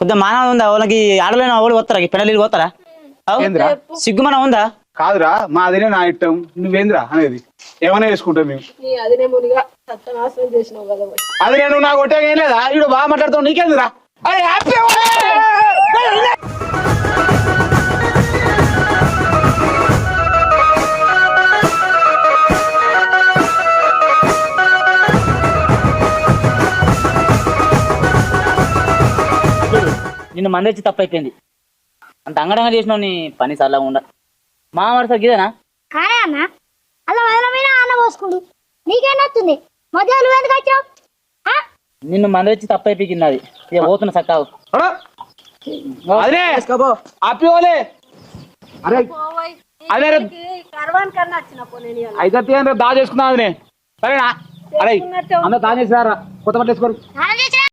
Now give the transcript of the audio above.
కొద్దిగా మానవ ఉందా వాళ్ళకి ఆడలేని వాళ్ళు పోతారా పెళ్ళిళ్ళు పోతారా ఏంద్రా సిగ్గు మనం ఉందా కాదురా మా అదినే నా ఇట్టం నువ్వేంద్రా అనేది ఏమైనా వేసుకుంటావు మేము అదినే మునిగా సత్యనాశనం చేసినావు కదా అది నేను నాకు కొట్టే ఏం లేదా ఇడు బాగా మాట్లాడుతావు నీకేందిరా అరే హ్యాపీ నిన్ను మంది వచ్చి తప్పైపోయింది అంత అంగడంగా చేసినావు నీ పని సరళంగా ఉండ మా వరుస ఇదేనా కానే అన్న అలా వదలమైన అన్న పోసుకుడు నీకేనొస్తుంది మధ్యలో నువ్వు ఎందుకు వచ్చావు నిన్ను మంది వచ్చి తప్పైపోయింది అది ఇక పోతున్నా సక్కావు అదే హ్యాపీ ఓలే అరే అదే కర్వాన్ కన్నా వచ్చిన పోనీ అయితే దా చేసుకున్నా అదినే సరేనా అరే అందరూ దా చేసినారా కొత్త బట్టలు వేసుకోరు